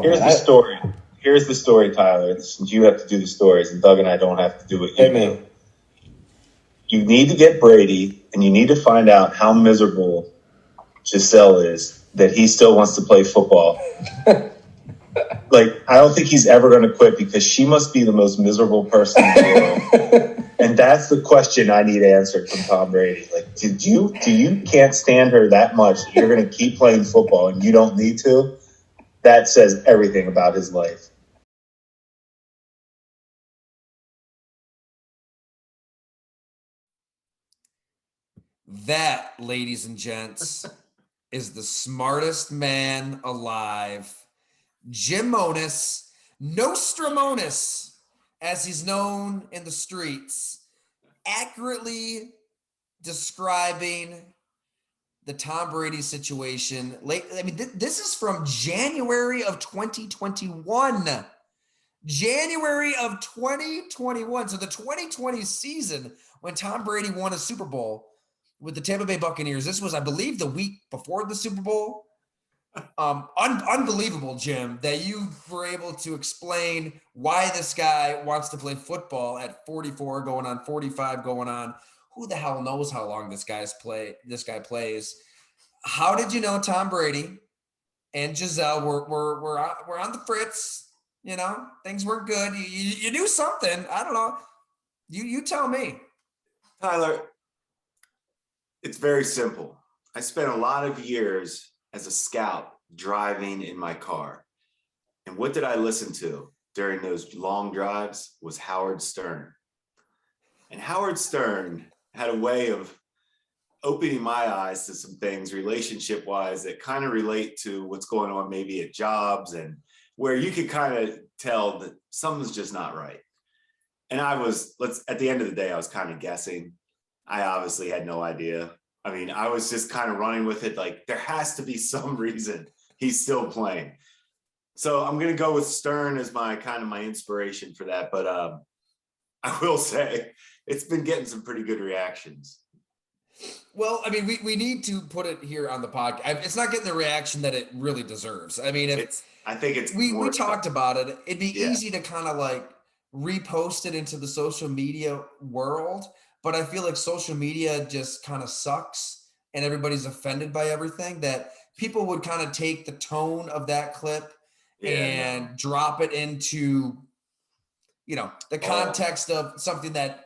Here's the story. Here's the story, Tyler. Since you have to do the stories, and Doug and I don't have to do it. Amen. You need to get Brady, and you need to find out how miserable Giselle is that he still wants to play football. I don't think he's ever going to quit because she must be the most miserable person in the world. And that's the question I need answered from Tom Brady. Do you can't stand her that much that you're going to keep playing football and you don't need to? That says everything about his life. That, ladies and gents, is the smartest man alive. Jim Monos, Nostramonis, as he's known in the streets, accurately describing the Tom Brady situation. This is from January of 2021. January of 2021. So the 2020 season when Tom Brady won a Super Bowl with the Tampa Bay Buccaneers. This was, I believe, the week before the Super Bowl. Unbelievable, Jim, that you were able to explain why this guy wants to play football at 44, going on 45, going on. Who the hell knows how long this guy plays? How did you know Tom Brady and Giselle were on the fritz? You know, things weren't good. You knew something. I don't know. You tell me. Tyler, it's very simple. I spent a lot of years as a scout driving in my car. And what did I listen to during those long drives was Howard Stern. And Howard Stern had a way of opening my eyes to some things relationship-wise that kind of relate to what's going on maybe at jobs and where you could kind of tell that something's just not right. And at the end of the day, I was kind of guessing. I obviously had no idea. I mean, I was just kind of running with it. There has to be some reason he's still playing. So I'm going to go with Stern as my inspiration for that. But I will say it's been getting some pretty good reactions. Well, I mean, we need to put it here on the podcast. It's not getting the reaction that it really deserves. I mean, we talked about it. It'd be easy to kind of repost it into the social media world, but I feel like social media just kind of sucks and everybody's offended by everything, that people would kind of take the tone of that clip and drop it into, the context of something that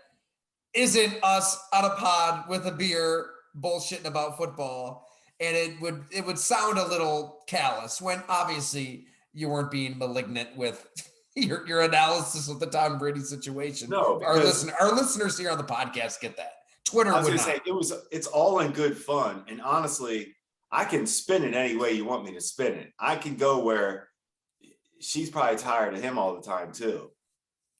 isn't us on a pod with a beer bullshitting about football. And it would sound a little callous when obviously you weren't being malignant with your analysis of the Tom Brady situation. No, our listeners here on the podcast get that. Twitter I was would going not. to say it's all in good fun, and honestly, I can spin it any way you want me to spin it. I can go where she's probably tired of him all the time too.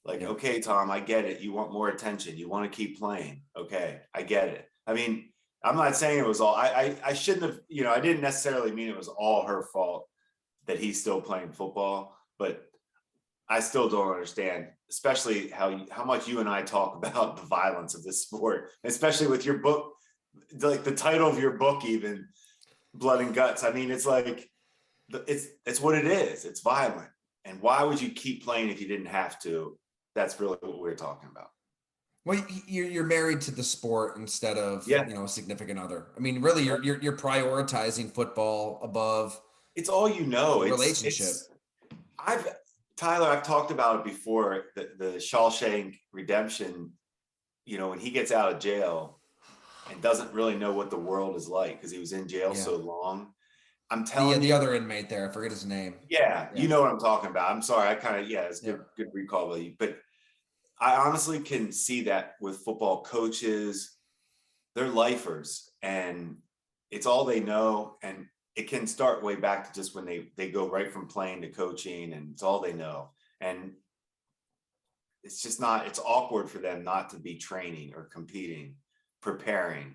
Okay, Tom, I get it. You want more attention. You want to keep playing. Okay, I get it. I mean, I'm not saying it was all. I shouldn't have. I didn't necessarily mean it was all her fault that he's still playing football, but I still don't understand, especially how much you and I talk about the violence of this sport, especially with your book, the title of your book, even Blood and Guts. I mean, it's it's what it is. It's violent. And why would you keep playing if you didn't have to? That's really what we're talking about. Well, you're married to the sport instead of a significant other. I mean, really, you're prioritizing football above. It's all relationship. Tyler, I've talked about it before. The Shawshank Redemption. When he gets out of jail and doesn't really know what the world is like because he was in jail so long. I'm telling you, the other inmate there, I forget his name. Yeah, you know what I'm talking about. I'm sorry, it's good recall, but I honestly can see that with football coaches. They're lifers, and it's all they know, and it can start way back to just when they go right from playing to coaching, and it's all they know, and it's just it's awkward for them not to be training or competing, preparing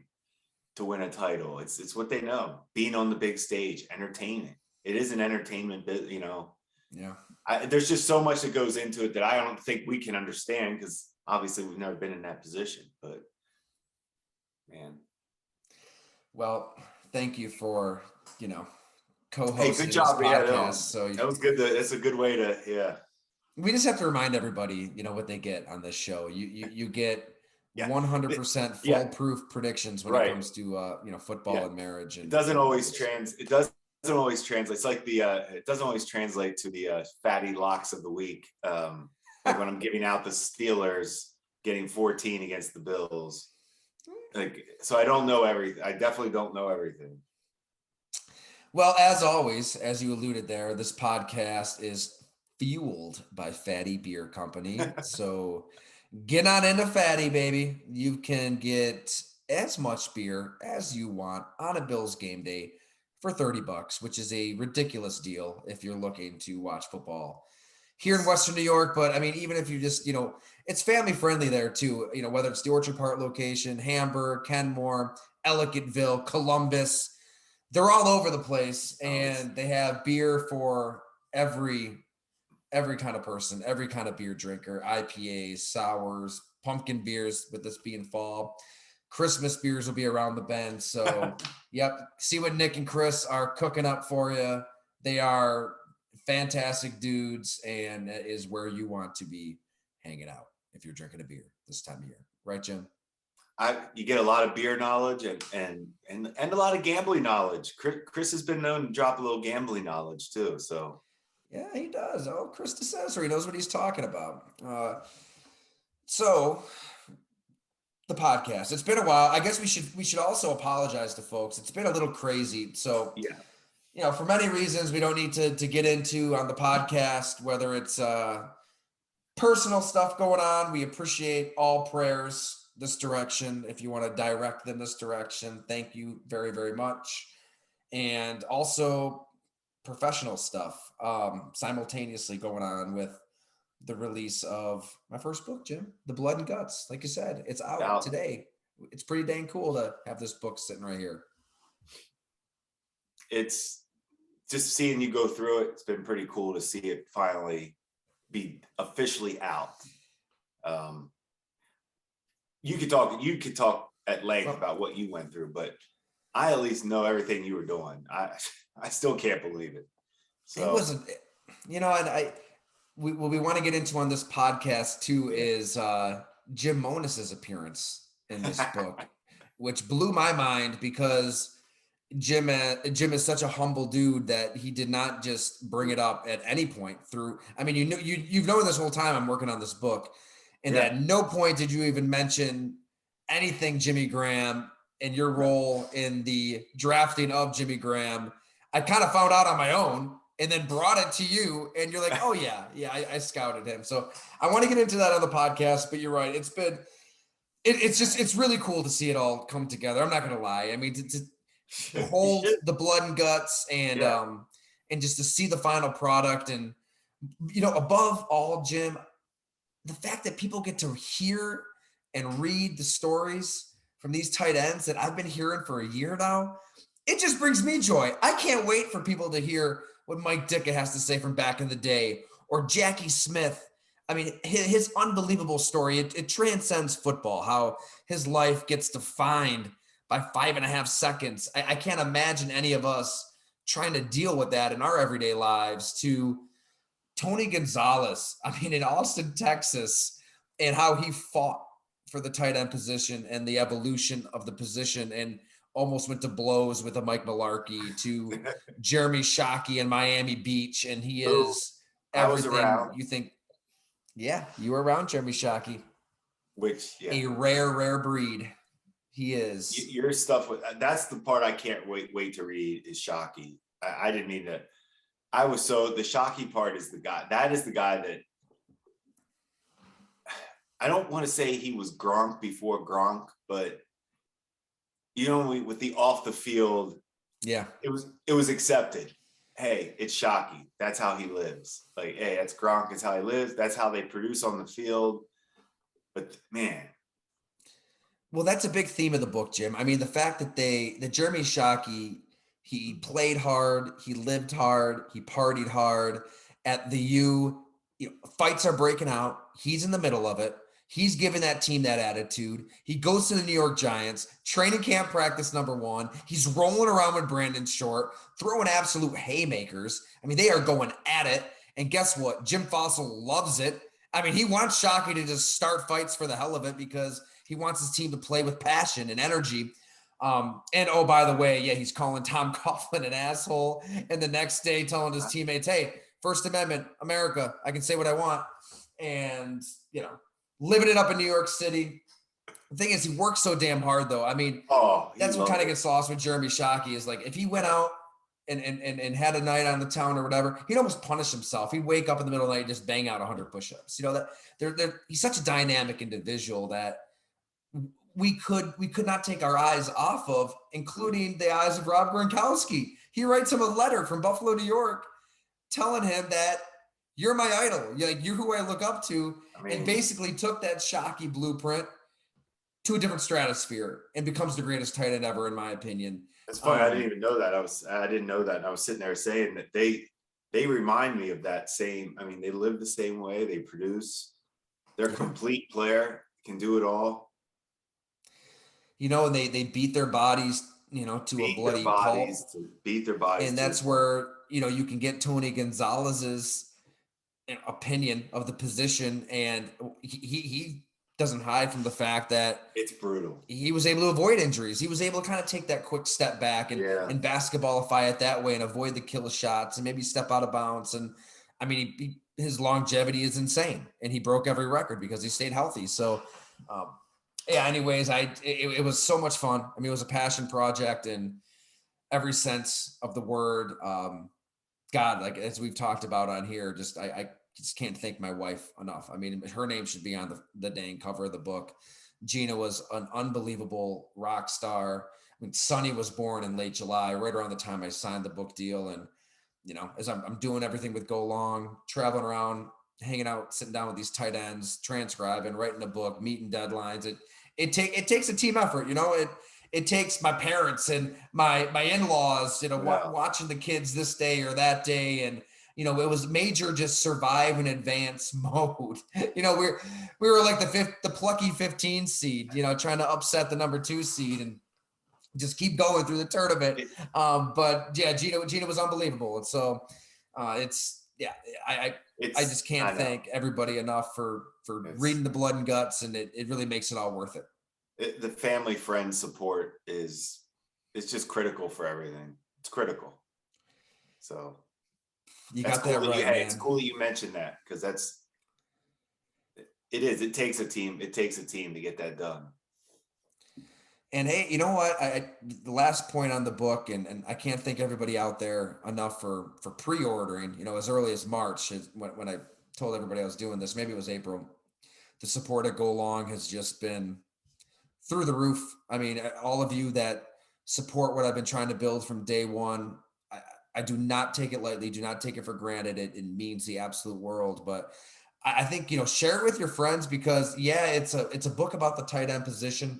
to win a title. It's what they know. Being on the big stage, entertaining. It is an entertainment bit, Yeah. There's just so much that goes into it that I don't think we can understand because obviously we've never been in that position. But man. Well, thank you for, co-host good of job. this podcast. No, so that was good. That's a good way to, yeah. We just have to remind everybody, what they get on this show. You get 100% foolproof predictions when it comes to football and marriage. And it doesn't always translate. It doesn't always translate. It's like it doesn't always translate to the fatty locks of the week. Like when I'm giving out the Steelers getting 14 against the Bills. So I don't know everything. I definitely don't know everything. Well, as always, as you alluded there, this podcast is fueled by Fatty Beer Company. So get on into Fatty, baby. You can get as much beer as you want on a Bills game day for $30, which is a ridiculous deal if you're looking to watch football here in Western New York. But I mean, even if you just, it's family friendly there too, whether it's the Orchard Park location, Hamburg, Kenmore, Ellicottville, Columbus, they're all over the place, and they have beer for every kind of person, every kind of beer drinker, IPAs, sours, pumpkin beers, with this being fall. Christmas beers will be around the bend. So, yep. See what Nick and Chris are cooking up for you. They are fantastic dudes, and it is where you want to be hanging out if you're drinking a beer this time of year. Right, Jim? You get a lot of beer knowledge and a lot of gambling knowledge. Chris has been known to drop a little gambling knowledge too. So yeah, he does. Oh, Chris DeCesar, he knows what he's talking about. So the podcast, it's been a while. I guess we should also apologize to folks. It's been a little crazy. So yeah, for many reasons we don't need to get into on the podcast, whether it's personal stuff going on. We appreciate all prayers this direction. If you want to direct them this direction, thank you very, very much. And also professional stuff simultaneously going on with the release of my first book, Jim, The Blood and Guts. Like you said, it's out today. It's pretty dang cool to have this book sitting right here. It's just seeing you go through it. It's been pretty cool to see it finally be officially out. You could talk at length about what you went through, but I at least know everything you were doing. I still can't believe it. So it wasn't, and what we want to get into on this podcast too is Jim Monis's appearance in this book, which blew my mind because Jim is such a humble dude that he did not just bring it up at any point through. I mean, you've known this whole time I'm working on this book, and at no point did you even mention anything Jimmy Graham and your role in the drafting of Jimmy Graham. I kind of found out on my own and then brought it to you, and you're like, oh yeah, I scouted him. So I want to get into that on the podcast, but you're right. It's really cool to see it all come together. I'm not going to lie. I mean, to hold the Blood and Guts and just to see the final product, and above all, Jim, the fact that people get to hear and read the stories from these tight ends that I've been hearing for a year now, it just brings me joy. I can't wait for people to hear what Mike Ditka has to say from back in the day, or Jackie Smith. I mean, his unbelievable story, it transcends football, how his life gets defined by 5.5 seconds. I can't imagine any of us trying to deal with that in our everyday lives. To Tony Gonzalez, I mean, in Austin, Texas, and how he fought for the tight end position and the evolution of the position and almost went to blows with a Mike Mularkey, to Jeremy Shockey in Miami Beach. And he is everything you think. Yeah, you were around Jeremy Shockey. A rare breed. He is. Your stuff that's the part I can't wait to read is Shockey. I didn't mean to. The Shockey part is the guy. That is the guy that I don't want to say he was Gronk before Gronk, but with the off the field, it was accepted. Hey, it's Shockey. That's how he lives. Like, hey, that's Gronk. It's how he lives. That's how they produce on the field. But man. Well, that's a big theme of the book, Jim. I mean, the fact that Jeremy Shockey, he played hard, he lived hard, he partied hard at the U. Fights are breaking out. He's in the middle of it. He's given that team that attitude. He goes to the New York Giants, training camp practice number 1. He's rolling around with Brandon Short, throwing absolute haymakers. I mean, they are going at it. And guess what? Jim Fossil loves it. I mean, he wants Shockey to just start fights for the hell of it because he wants his team to play with passion and energy. And oh, by the way, yeah, he's calling Tom Coughlin an asshole. And the next day telling his teammates, hey, First Amendment, America, I can say what I want. And, living it up in New York City. The thing is, he works so damn hard, though. I mean, that's what kind of gets lost with Jeremy Shockey is like, if he went out and had a night on the town or whatever, he'd almost punish himself. He'd wake up in the middle of the night and just bang out 100 push-ups. He's such a dynamic individual that we could not take our eyes off of, including the eyes of Rob Gronkowski. He writes him a letter from Buffalo, New York, telling him that you're my idol. You're who I look up to. And basically took that Shockey blueprint to a different stratosphere and becomes the greatest tight end ever, in my opinion. That's funny. I didn't even know that. I didn't know that. And I was sitting there saying that they remind me of that same. I mean, they live the same way. They produce. They're a complete player. Can do it all. And they beat their bodies, to a bloody pulp. Beat their bodies. And that's where, you can get Tony Gonzalez's opinion of the position. And he doesn't hide from the fact that it's brutal. He was able to avoid injuries. He was able to kind of take that quick step back and basketballify it that way and avoid the kill shots and maybe step out of bounds. And I mean, his longevity is insane, and he broke every record because he stayed healthy. So, anyways, it was so much fun. I mean, it was a passion project in every sense of the word. God, like as we've talked about on here, I just can't thank my wife enough. I mean, her name should be on the dang cover of the book. Gina was an unbelievable rock star. I mean, Sonny was born in late July, right around the time I signed the book deal. And, as I'm doing everything with Go Long, traveling around, hanging out, sitting down with these tight ends, transcribing, writing a book, meeting deadlines. It takes a team effort, it takes my parents and my in-laws, watching the kids this day or that day. And, it was major just survive in advance mode. We were like the plucky 15 seed, trying to upset the number 2 seed and just keep going through the tournament. But yeah, Gina was unbelievable. And so I just can't thank everybody enough for reading the Blood and Guts, and it really makes it all worth it. The family friend support is just critical for everything. It's critical. So you got that right, man. It's cool that you mentioned that, because it takes a team. It takes a team to get that done. And hey, you know what? The last point on the book, and I can't thank everybody out there enough for pre-ordering, as early as March, when I told everybody I was doing this. Maybe it was April. The support at Go Long has just been through the roof. I mean, all of you that support what I've been trying to build from day one, I do not take it lightly. Do not take it for granted. It means the absolute world. But I think, share it with your friends, because it's a book about the tight end position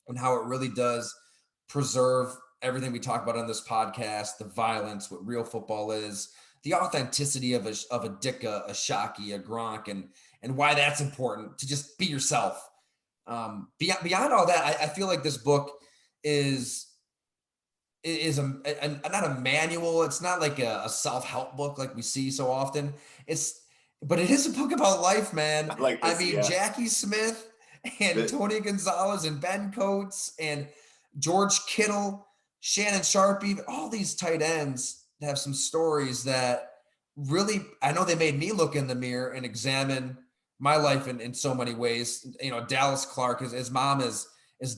and how it really does preserve everything we talk about on this podcast, the violence, what real football is, the authenticity of a Dicka, a Shockey, a Gronk, and why that's important to just be yourself. Beyond all that, I feel like this book is not a manual. It's not like a self-help book like we see so often. But it is a book about life, man. Jackie Smith and Tony Gonzalez and Ben Coates and George Kittle, Shannon Sharpie, all these tight ends have some stories that really, I know they made me look in the mirror and examine my life in so many ways. Dallas Clark, his mom is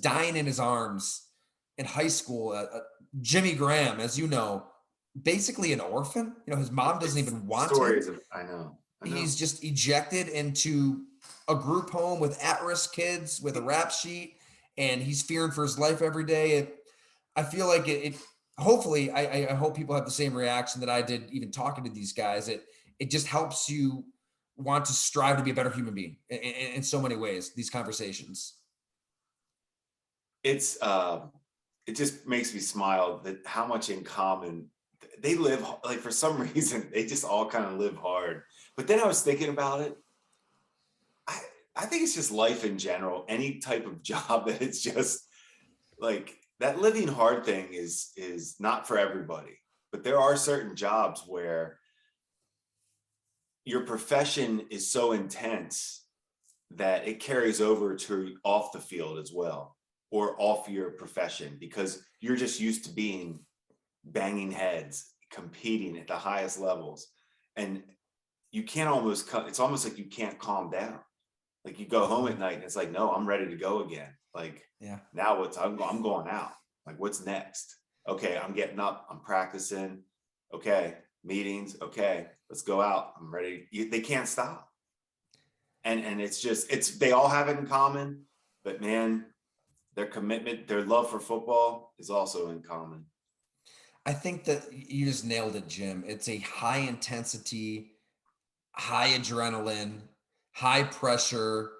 dying in his arms in high school. Jimmy Graham, as you know, basically an orphan. His mom doesn't even want him. I know. He's just ejected into a group home with at-risk kids with a rap sheet, and he's fearing for his life every day. I feel like hopefully, I hope people have the same reaction that I did even talking to these guys. It just helps you want to strive to be a better human being in so many ways, these conversations. It just makes me smile that how much in common they live. Like, for some reason, they just all kind of live hard. But then I was thinking about it. I think it's just life in general. Any type of job that it's just like that living hard thing is not for everybody. But there are certain jobs where your profession is so intense that it carries over to off the field as well, or off your profession, because you're just used to being banging heads, competing at the highest levels. And you can't it's almost like you can't calm down. Like you go home at night and it's like, no, I'm ready to go again. Like, yeah, now I'm going out. Like, what's next? Okay, I'm getting up, I'm practicing. Okay, meetings. Okay, let's go out. I'm ready. They can't stop. And they all have it in common, but man, their commitment, their love for football is also in common. I think that you just nailed it, Jim. It's a high intensity, high adrenaline, high pressure,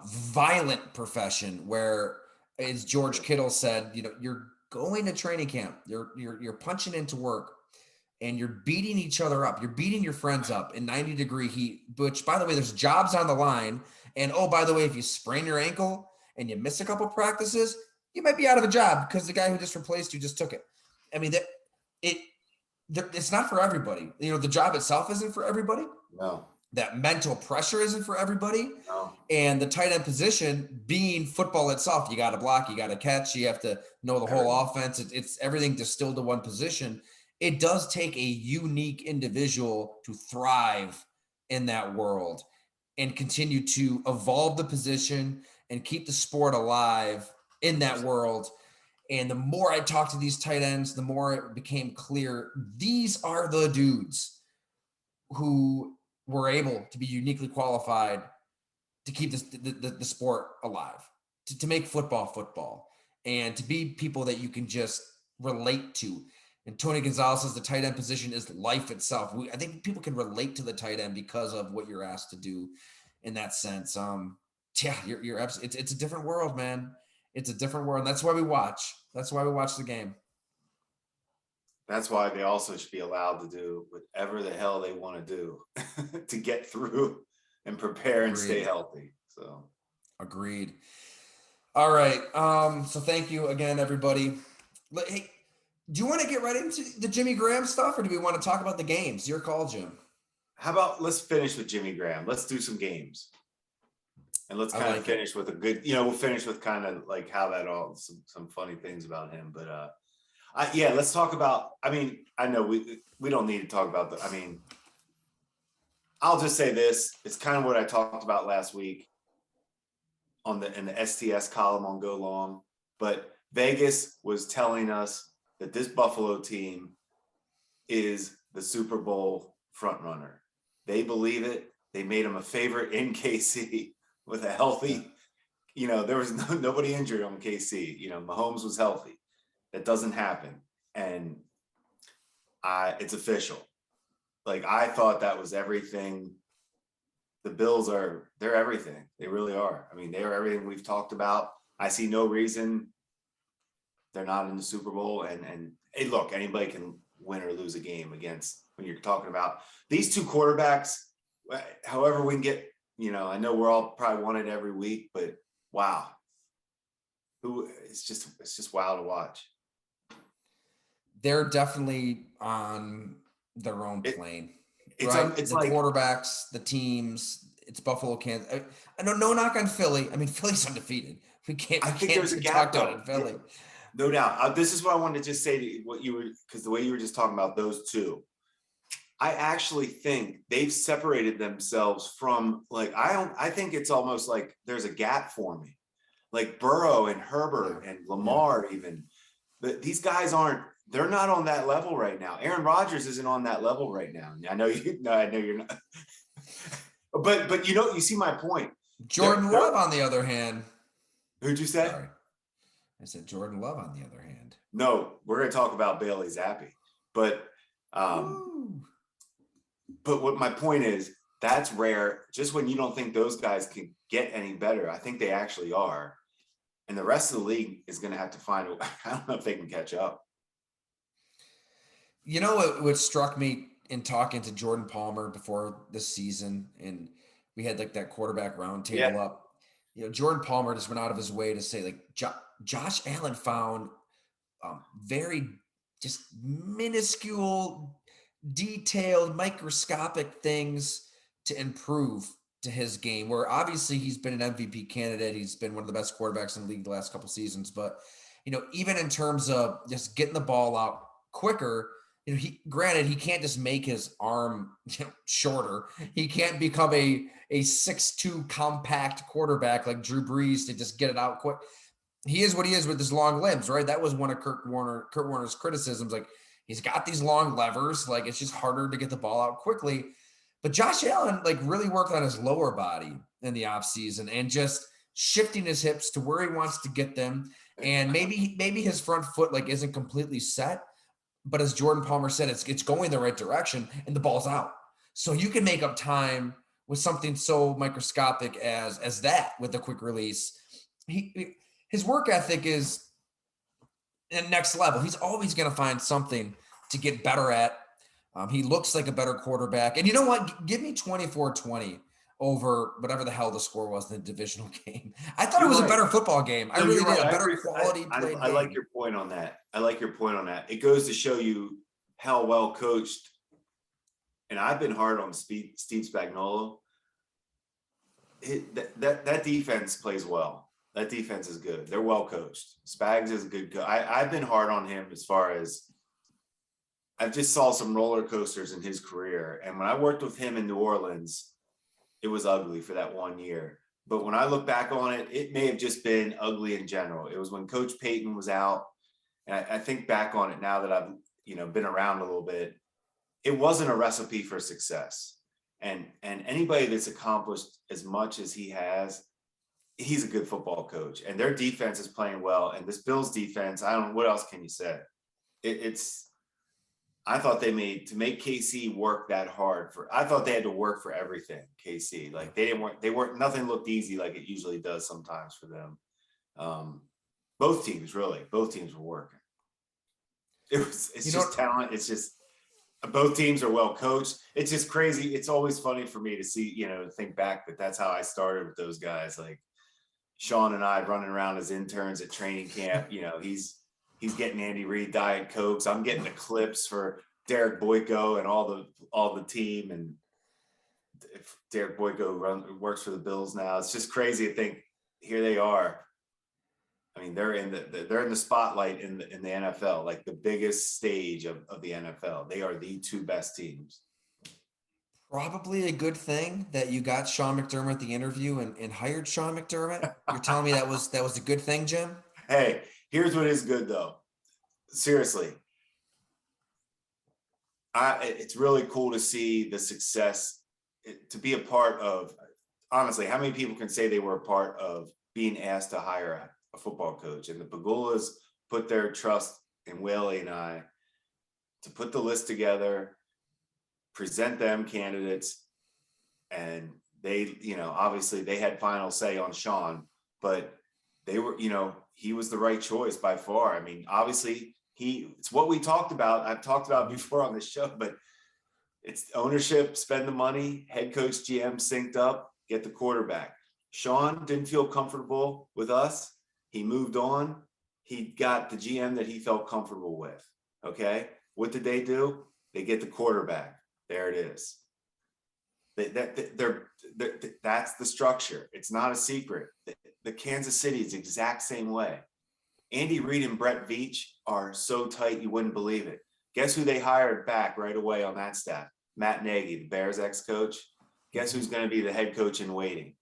violent profession where, as George Kittle said, you're going to training camp, you're punching into work, and you're beating each other up. You're beating your friends up in 90-degree heat, which, by the way, there's jobs on the line. And, oh, by the way, if you sprain your ankle and you miss a couple practices, you might be out of a job because the guy who just replaced you just took it. I mean, it's not for everybody. The job itself isn't for everybody. No. That mental pressure isn't for everybody. No. And the tight end position, being football itself, you got to block, you got to catch, you have to know the whole offense. It's everything distilled to one position. It does take a unique individual to thrive in that world and continue to evolve the position and keep the sport alive in that world. And the more I talked to these tight ends, the more it became clear these are the dudes who were able to be uniquely qualified to keep the sport alive, to make football, and to be people that you can just relate to. And Tony Gonzalez says the tight end position is life itself. I think people can relate to the tight end because of what you're asked to do in that sense. Yeah, you're absolutely, it's a different world, man. It's a different world. And that's why we watch. That's why we watch the game. That's why they also should be allowed to do whatever the hell they want to do to get through and prepare and stay healthy. So agreed. All right. So thank you again, everybody. Hey, do you want to get right into the Jimmy Graham stuff, or do we want to talk about the games? Your call, Jim. How about let's finish with Jimmy Graham? Let's do some games. And let's kind of finish with a good, we'll finish with kind of like how that all, some funny things about him. But let's talk about, I know we don't need to talk about I'll just say this. It's kind of what I talked about last week in the STS column on Go Long. But Vegas was telling us that this Buffalo team is the Super Bowl front runner. They believe it. They made him a favorite in KC with a healthy, there was nobody injured on KC. Mahomes was healthy. That doesn't happen. And it's official. Like, I thought that was everything. The Bills they're everything. They really are. They are everything we've talked about. I see no reason they're not in the Super Bowl. And hey, look, anybody can win or lose a game against, when you're talking about these two quarterbacks, however we can get, I know we're all probably wanted every week, but wow. It's just wow to watch. They're definitely on their own plane. Right? It's the like quarterbacks, the teams. It's Buffalo, Kansas. I know, no knock on Philly. Philly's undefeated. We can't there's a gap though in Philly. No doubt. This is what I wanted to just say to what you were, because the way you were just talking about those two, I actually think they've separated themselves from, like, I think it's almost like there's a gap forming, like Burrow and Herbert and Lamar even. But these guys they're not on that level right now. Aaron Rodgers isn't on that level right now. I know you're not. but you see my point. Jordan Love, on the other hand. Who'd you say? Sorry. I said Jordan Love, on the other hand. No, we're going to talk about Bailey Zappe. But what my point is, that's rare. Just when you don't think those guys can get any better, I think they actually are. And the rest of the league is going to have to find I don't know if they can catch up. What struck me in talking to Jordan Palmer before this season, and we had like that quarterback round table up. Jordan Palmer just went out of his way to say like Josh Allen found very just minuscule, detailed, microscopic things to improve to his game, where obviously he's been an MVP candidate. He's been one of the best quarterbacks in the league the last couple seasons. But, even in terms of just getting the ball out quicker, granted, he can't just make his arm shorter. He can't become a 6'2" compact quarterback like Drew Brees to just get it out quick. He is what he is with his long limbs, right? That was one of Kurt Warner's criticisms. Like, he's got these long levers, like it's just harder to get the ball out quickly. But Josh Allen like really worked on his lower body in the offseason and just shifting his hips to where he wants to get them. And maybe his front foot like isn't completely set, but as Jordan Palmer said, it's going the right direction and the ball's out. So you can make up time with something so microscopic as that with a quick release. His work ethic is at next level. He's always going to find something to get better at. He looks like a better quarterback. And you know what? Give me 24-20 over whatever the hell the score was in the divisional game. I thought it was a better football game. I really did. A better quality played game. I like your point on that. It goes to show you how well coached. And I've been hard on Steve Spagnuolo. That defense plays well. That defense is good. They're well coached. Spags is a good coach. I've been hard on him as far as I've just saw some roller coasters in his career. And when I worked with him in New Orleans, it was ugly for that 1 year. But when I look back on it, it may have just been ugly in general. It was when Coach Payton was out. And I think back on it now that I've been around a little bit. It wasn't a recipe for success. And anybody that's accomplished as much as he has, he's a good football coach. And their defense is playing well. And this Bills defense, I don't know, what else can you say? I thought to make KC work that hard I thought they had to work for everything, KC. Like nothing looked easy like it usually does sometimes for them. Both teams were working. It's just talent. It's just both teams are well coached. It's just crazy. It's always funny for me to see, think back that that's how I started with those guys. Like Sean and I running around as interns at training camp, he's getting Andy Reid Diet Cokes. I'm getting the clips for Derek Boyko and all the team. And if Derek Boyko works for the Bills now, it's just crazy to think here they are. I mean, they're in the spotlight in the NFL, like the biggest stage of the NFL. They are the two best teams. Probably a good thing that you got Sean McDermott the interview and hired Sean McDermott. You're telling me that was a good thing, Jim? Hey, here's what is good though. Seriously. It's really cool to see the success, to be a part of. Honestly, how many people can say they were a part of being asked to hire a football coach? And the Pagulas put their trust in Whaley and I to put the list together, present them candidates, and they, obviously they had final say on Sean, but they were, he was the right choice by far. I mean, obviously it's what we talked about. I've talked about before on this show, but it's ownership, spend the money, head coach, GM synced up, get the quarterback. Sean didn't feel comfortable with us. He moved on. He got the GM that he felt comfortable with. Okay. What did they do? They get the quarterback. There it is. That's the structure. It's not a secret. The Kansas City is the exact same way. Andy Reid and Brett Veach are so tight you wouldn't believe it. Guess who they hired back right away on that staff? Matt Nagy, the Bears ex-coach. Guess who's going to be the head coach in waiting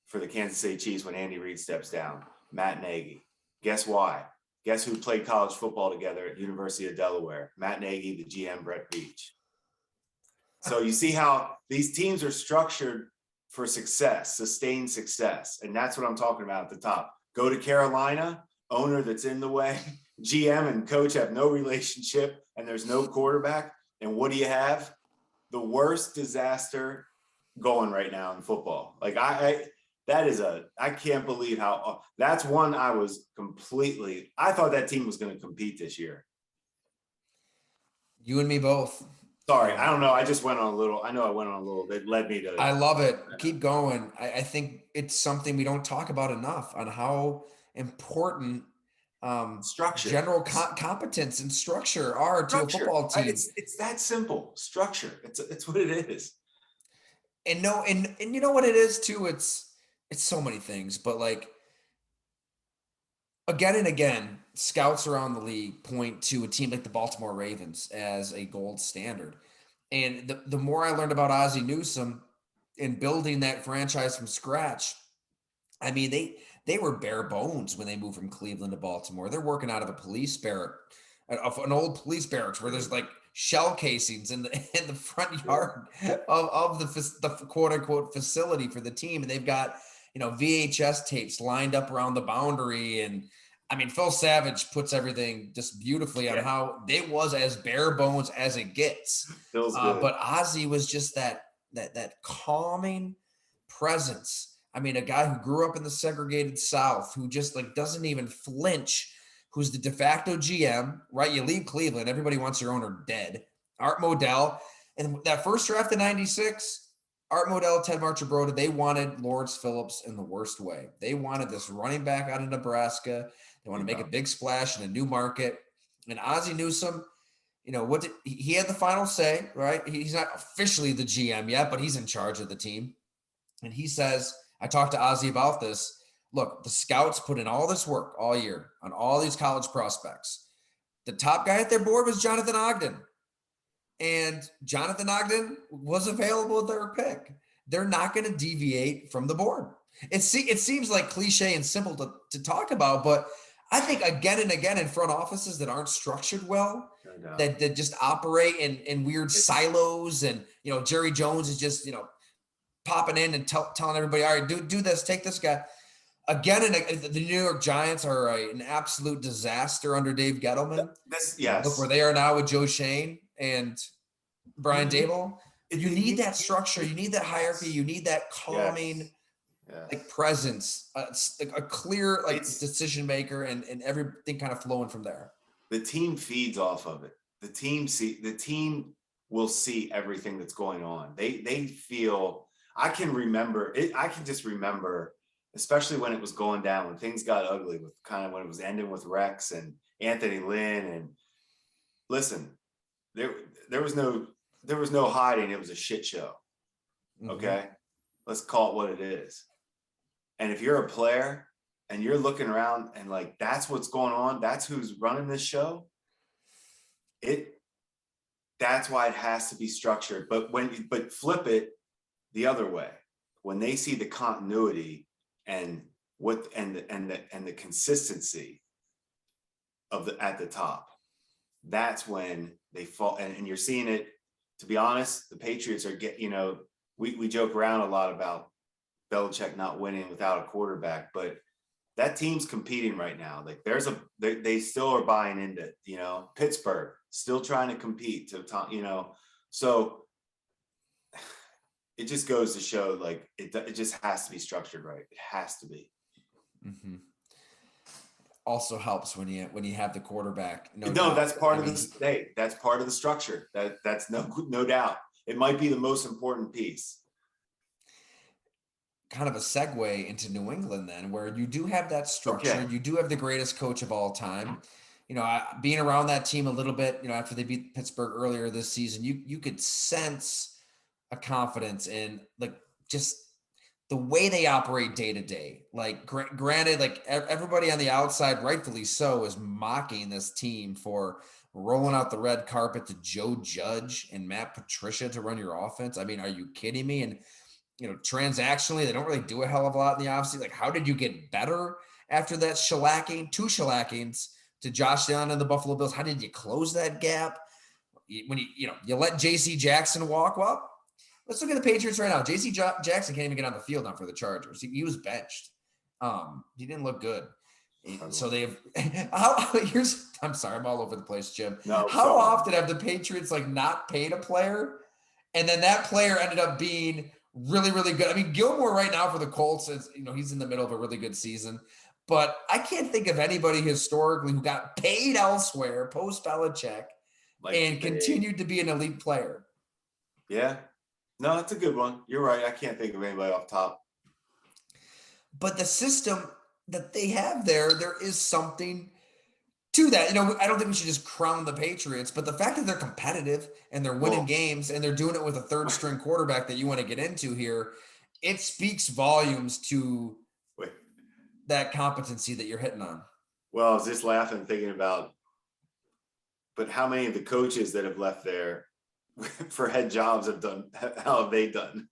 for the Kansas City Chiefs when Andy Reid steps down? Matt Nagy. Guess why? Guess who played college football together at University of Delaware? Matt Nagy, the GM, Brett Veach. So you see how these teams are structured for success, sustained success. And that's what I'm talking about at the top. Go to Carolina, owner that's in the way, GM and coach have no relationship, and there's no quarterback. And what do you have? The worst disaster going right now in football. Like I can't believe how that's one I thought that team was going to compete this year. You and me both. Sorry, I don't know. I just went on a little. I know I went on a little. It led me to. I love it. Keep going. I think it's something we don't talk about enough on how important structure, general competence and structure are to a football team. It's that simple. Structure. It's what it is. And you know what it is too. It's so many things, but like again and again, scouts around the league point to a team like the Baltimore Ravens as a gold standard. And the more I learned about Ozzie Newsome and building that franchise from scratch, I mean, they were bare bones when they moved from Cleveland to Baltimore. They're working out of a police barrack, of an old police barracks where there's like shell casings in the front yard of the quote unquote facility for the team. And they've got, VHS tapes lined up around the boundary. And I mean, Phil Savage puts everything just beautifully on how they was as bare bones as it gets. But Ozzie was just that calming presence. I mean, a guy who grew up in the segregated South, who just like doesn't even flinch, who's the de facto GM, right? You leave Cleveland, everybody wants your owner dead. Art Modell. And that first draft in 96, Art Modell, Ted Marchibroda, they wanted Lawrence Phillips in the worst way. They wanted this running back out of Nebraska. They want to make a big splash in a new market. And Ozzie Newsome, he had the final say, right? He's not officially the GM yet, but he's in charge of the team. And he says, I talked to Ozzie about this. Look, the scouts put in all this work all year on all these college prospects. The top guy at their board was Jonathan Ogden. And Jonathan Ogden was available at their pick. They're not going to deviate from the board. It seems like cliche and simple to talk about, but I think again and again in front offices that aren't structured well, that just operate in weird silos, and Jerry Jones is just popping in and telling everybody, all right, do this, take this guy. Again, and the New York Giants are an absolute disaster under Dave Gettleman. Look where they are now with Joe Shane and Brian Dable. You need that structure. You need that hierarchy. You need that calming presence, a clear decision maker, and everything kind of flowing from there. The team feeds off of it. The team will see everything that's going on. They feel. I can remember it. I can just remember, especially when it was going down, when things got ugly, with kind of when it was ending with Rex and Anthony Lynn. And listen, there was no hiding. It was a shit show. Okay, let's call it what it is. And if you're a player and you're looking around and like that's what's going on, that's who's running this show. That's why it has to be structured. But flip it the other way. When they see the continuity and the consistency at the top, that's when they fall. And you're seeing it. To be honest, the Patriots are we joke around a lot about Belichick not winning without a quarterback, but that team's competing right now. Like they still are buying into it. Pittsburgh still trying to compete so it just goes to show like it just has to be structured right. It has to be. Also helps when you have the quarterback. That's part of that's part of the structure. That's no doubt. It might be the most important piece. Kind of a segue into New England then, where you do have that structure. Okay. You do have the greatest coach of all time. Being around that team a little bit, after they beat Pittsburgh earlier this season, you could sense a confidence in like just the way they operate day to day. Like granted, like everybody on the outside, rightfully so, is mocking this team for rolling out the red carpet to Joe Judge and Matt Patricia to run your offense. I mean, are you kidding me? And transactionally, they don't really do a hell of a lot in the offseason. Like, how did you get better after that two shellackings to Josh Allen and the Buffalo Bills? How did you close that gap? When you let J.C. Jackson walk? Well, let's look at the Patriots right now. J.C. Jackson can't even get on the field now for the Chargers. He was benched. He didn't look good. So I'm sorry, I'm all over the place, Jim. How often have the Patriots not paid a player, and then that player ended up being really, really good? I mean, Gilmore right now for the Colts is, he's in the middle of a really good season, but I can't think of anybody historically who got paid elsewhere post Belichick and continued to be an elite player. Yeah. No, that's a good one. You're right. I can't think of anybody off top. But the system that they have there is something to that. I don't think we should just crown the Patriots, but the fact that they're competitive and they're winning games and they're doing it with a third string quarterback that you want to get into here, it speaks volumes to that competency that you're hitting on. Well, I was just laughing thinking about, but how many of the coaches that have left there for head jobs how have they done?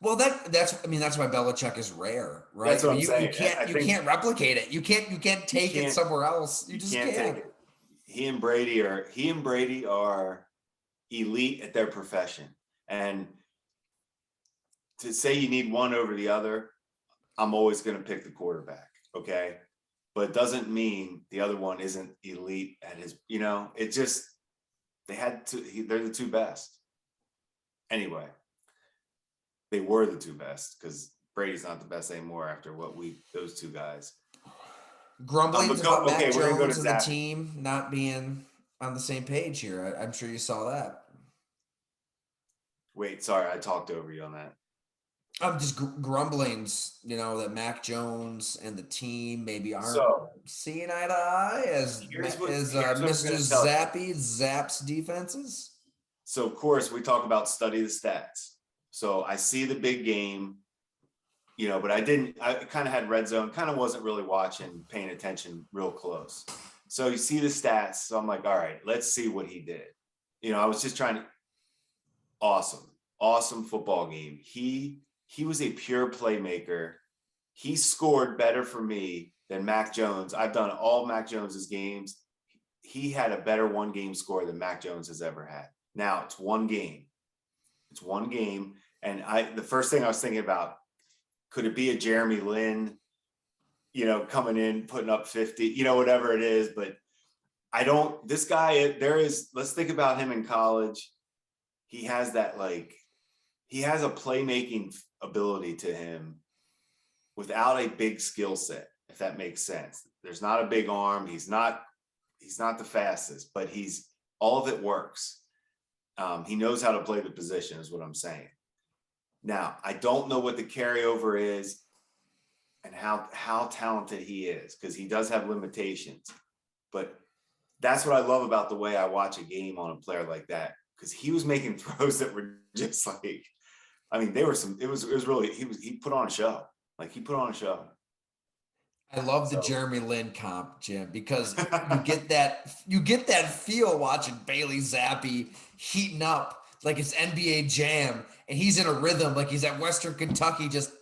Well, that's why Belichick is rare, right? That's what I'm saying. You can't replicate it. You can't take it somewhere else. You just can't. Take it. He and Brady are elite at their profession. And to say you need one over the other, I'm always going to pick the quarterback. Okay. But it doesn't mean the other one isn't elite at his, it just, they're the two best. Anyway, they were the two best because Brady's not the best anymore after those two guys. Grumbling about Mac Jones and the team not being on the same page here. I'm sure you saw that. Wait, sorry, I talked over you on that. I'm just grumblings, that Mac Jones and the team maybe aren't seeing eye to eye as Mr. Zappe zaps defenses. So, of course, we talk about study the stats. So I see the big game, but I kind of had red zone, kind of wasn't really watching, paying attention real close. So you see the stats. So I'm like, all right, let's see what he did. I was just trying to, awesome football game. He was a pure playmaker. He scored better for me than Mac Jones. I've done all Mac Jones's games. He had a better one game score than Mac Jones has ever had. Now it's one game. And the first thing I was thinking about, could it be a Jeremy Lin, coming in, putting up 50, whatever it is. But this guy, let's think about him in college. He has that, he has a playmaking ability to him without a big skill set, if that makes sense. There's not a big arm. He's not the fastest, but all of it works. He knows how to play the position is what I'm saying. Now, I don't know what the carryover is and how talented he is, because he does have limitations. But that's what I love about the way I watch a game on a player like that, because he was making throws that were just he put on a show. He put on a show. I love the Jeremy Lin comp, Jim, because you get that feel watching Bailey Zappe heating up like it's NBA Jam, and he's in a rhythm like he's at Western Kentucky just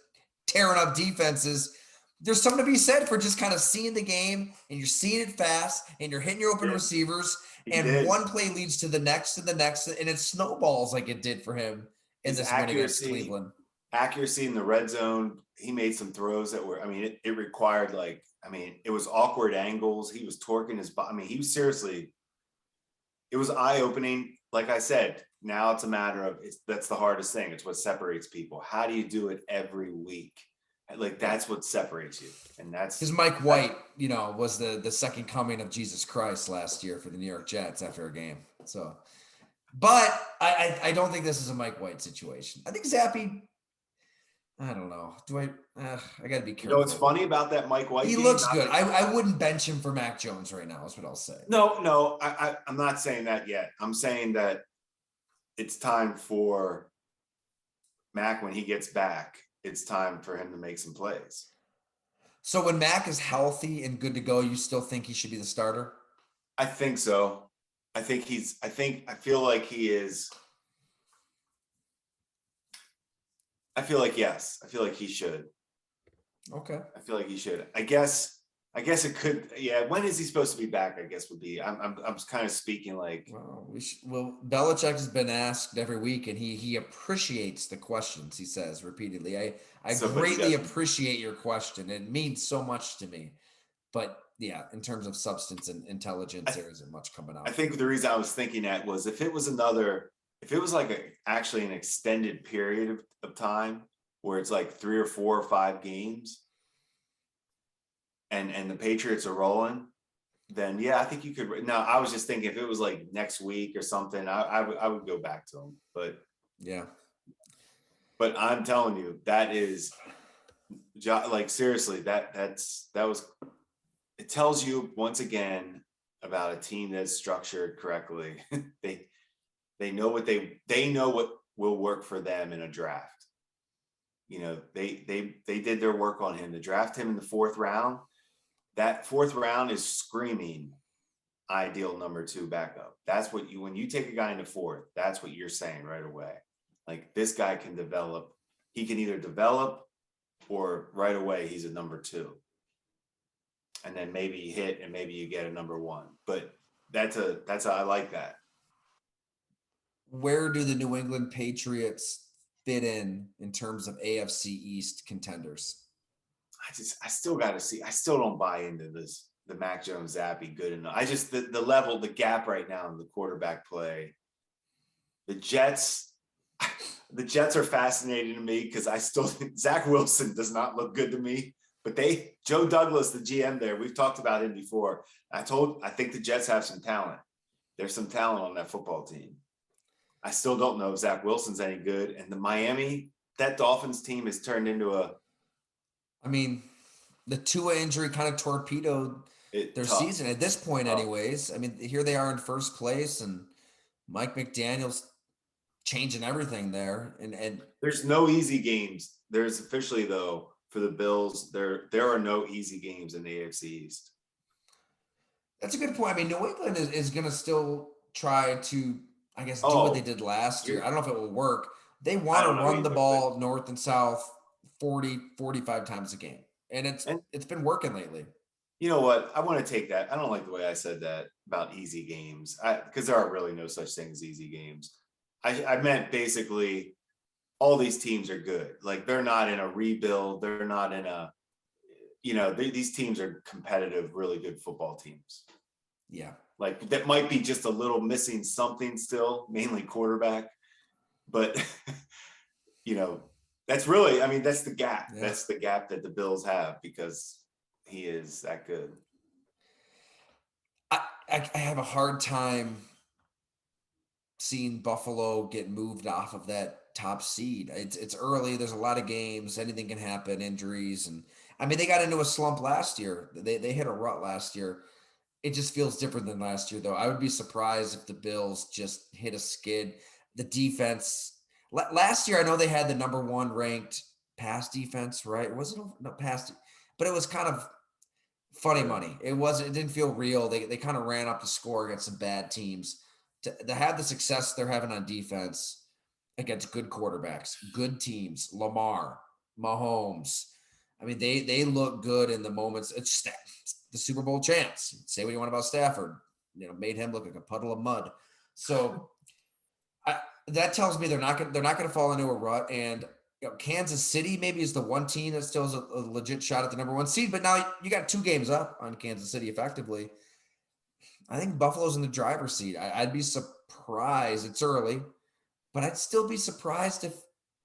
tearing up defenses. There's something to be said for just kind of seeing the game, and you're seeing it fast, and you're hitting your open receivers, one play leads to the next and the next, and it snowballs like it did for him in this win against Cleveland. Accuracy in the red zone. He made some throws that were, it required it was awkward angles. He was torquing his body. He was seriously, it was eye-opening. Like I said, now it's a matter of, that's the hardest thing. It's what separates people. How do you do it every week? That's what separates you. And that's because Mike White, was the second coming of Jesus Christ last year for the New York Jets after a game. So, but I don't think this is a Mike White situation. I think Zappe, I don't know. I got to be careful. What's funny about that Mike White? He looks good. I wouldn't bench him for Mac Jones right now, is what I'll say. No, I'm not saying that yet. I'm saying that it's time for Mac, when he gets back, it's time for him to make some plays. So when Mac is healthy and good to go, you still think he should be the starter? I think so. I feel like he is. I feel like, yes. I feel like he should. Okay. I feel like he should. I guess it could. Yeah. When is he supposed to be back? I guess would be. I'm kind of speaking like. Well, Belichick has been asked every week, and he appreciates the questions. He says repeatedly, I greatly appreciate your question. It means so much to me. But yeah, in terms of substance and intelligence, there isn't much coming out. I think the reason I was thinking that was if it was actually an extended period of time where it's 3 or 4 or 5 games and the Patriots are rolling, then yeah, I think you could. No, I was just thinking if it was like next week or something, I would go back to him. But yeah, but I'm telling you, that is like seriously, that was. It tells you once again about a team that's structured correctly. they know what they know what will work for them in a draft. You know, they did their work on him to draft him in the 4th round. That 4th round is screaming ideal number 2 backup. That's what when you take a guy in the 4th, that's what you're saying right away. Like, this guy can develop. He can either develop or right away he's a number 2. And then maybe you hit and maybe you get a number 1. But that's I like that. Where do the New England Patriots fit in terms of AFC East contenders? I still got to see. I still don't buy into this, the Mac Jones Zappe good enough. I just, the level, the gap right now in the quarterback play. The Jets are fascinating to me because I still think Zach Wilson does not look good to me. But Joe Douglas, the GM there, we've talked about him before. I think the Jets have some talent. There's some talent on that football team. I still don't know if Zach Wilson's any good. And the Miami, that Dolphins team has turned into the Tua injury kind of torpedoed their season at this point anyways. I mean, here they are in first place and Mike McDaniel's changing everything there. And there's no easy games. There's officially, though, for the Bills, there are no easy games in the AFC East. That's a good point. I mean, New England is going to still try to, I guess, do what they did last year. I don't know if it will work. They want to run the ball north and south 40, 45 times a game. And it's been working lately. You know what? I want to take that. I don't like the way I said that about easy games, because there are really no such thing as easy games. I meant basically all these teams are good. Like, they're not in a rebuild. They're not in a, these teams are competitive, really good football teams. Yeah. Like, that might be just a little missing something still, mainly quarterback. But, that's really, that's the gap. Yeah. That's the gap that the Bills have because he is that good. I have a hard time seeing Buffalo get moved off of that top seed. It's early. There's a lot of games. Anything can happen, injuries. And they got into a slump last year. They hit a rut last year. It just feels different than last year, though. I would be surprised if the Bills just hit a skid. The defense last year, I know they had the number 1 ranked pass defense, right? It wasn't not pass, but it was kind of funny money. It didn't feel real. They kind of ran up the score against some bad teams. To have the success they're having on defense against good quarterbacks, good teams, Lamar, Mahomes. They look good in the moments. It's the Super Bowl champs. Say what you want about Stafford, made him look like a puddle of mud. So that tells me they're not going to fall into a rut. And Kansas City maybe is the one team that still has a legit shot at the number 1 seed. But now you got 2 games up on Kansas City effectively. I think Buffalo's in the driver's seat. I'd be surprised. It's early, but I'd still be surprised if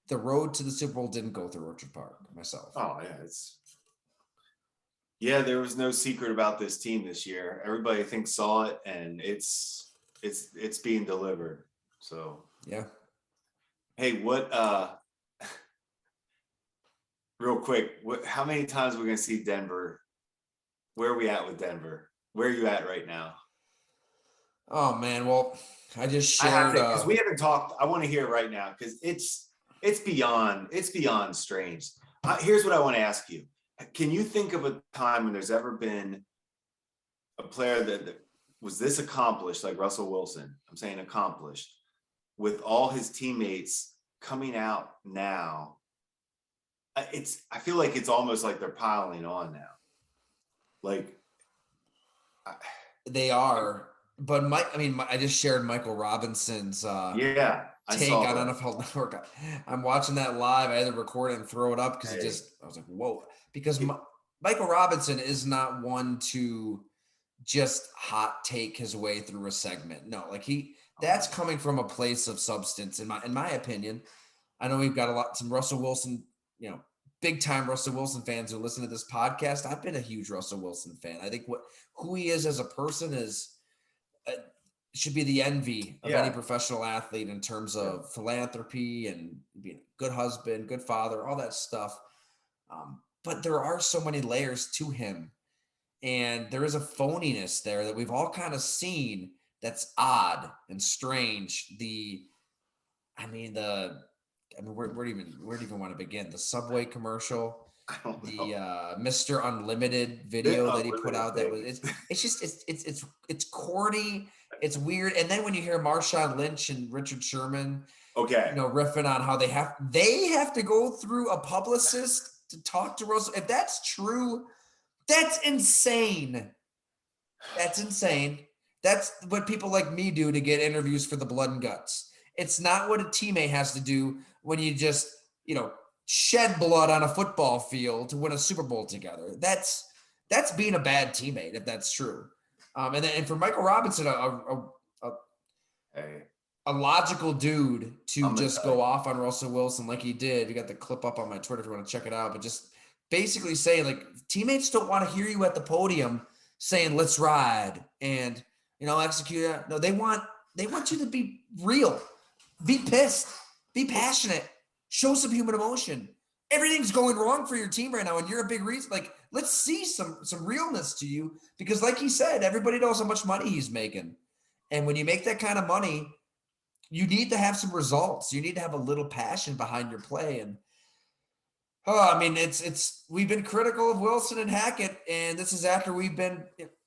the road to the Super Bowl didn't go through Orchard Park myself. Oh, yeah. There was no secret about this team this year. Everybody I think saw it, and it's being delivered. So yeah. Hey, real quick, how many times are we going to see Denver? Where are we at with Denver? Where are you at right now? Oh man, well, I just shared because we haven't talked. I want to hear it right now because it's beyond strange. Here's what I want to ask you: can you think of a time when there's ever been a player that was this accomplished, like Russell Wilson? I'm saying accomplished, with all his teammates coming out now. I feel like it's almost like they're piling on now. Like they are. But I just shared Michael Robinson's take on NFL Network. I'm watching that live. I had to record it and throw it up because I was like, whoa. Because Michael Robinson is not one to just hot take his way through a segment. No, like that's coming from a place of substance in my opinion. I know we've got some Russell Wilson, big time Russell Wilson fans who listen to this podcast, I've been a huge Russell Wilson fan. I think who he is as a person is should be the envy of any professional athlete in terms of philanthropy and being a good husband, good father, all that stuff. But there are so many layers to him, and there is a phoniness there that we've all kind of seen that's odd and strange. Where do you even want to begin? The Subway commercial, the Mr. Unlimited video that he put out. That was it's corny, it's weird. And then when you hear Marshawn Lynch and Richard Sherman, riffing on how they have to go through a publicist to talk to Russell. If that's true, that's insane. That's insane. That's what people like me do to get interviews for the Blood and Guts. It's not what a teammate has to do when you just, shed blood on a football field to win a Super Bowl together. That's being a bad teammate, if that's true. And for Michael Robinson, a logical dude to just go off on Russell Wilson like he did. You got the clip up on my Twitter if you want to check it out, but just basically saying, like, teammates don't want to hear you at the podium saying, let's ride and, execute it. No, they want you to be real, be pissed, be passionate, show some human emotion. Everything's going wrong for your team right now, and you're a big reason. Like, let's see some realness to you, because like he said, everybody knows how much money he's making. And when you make that kind of money, you need to have some results. You need to have a little passion behind your play. And we've been critical of Wilson and Hackett, and this is after we've been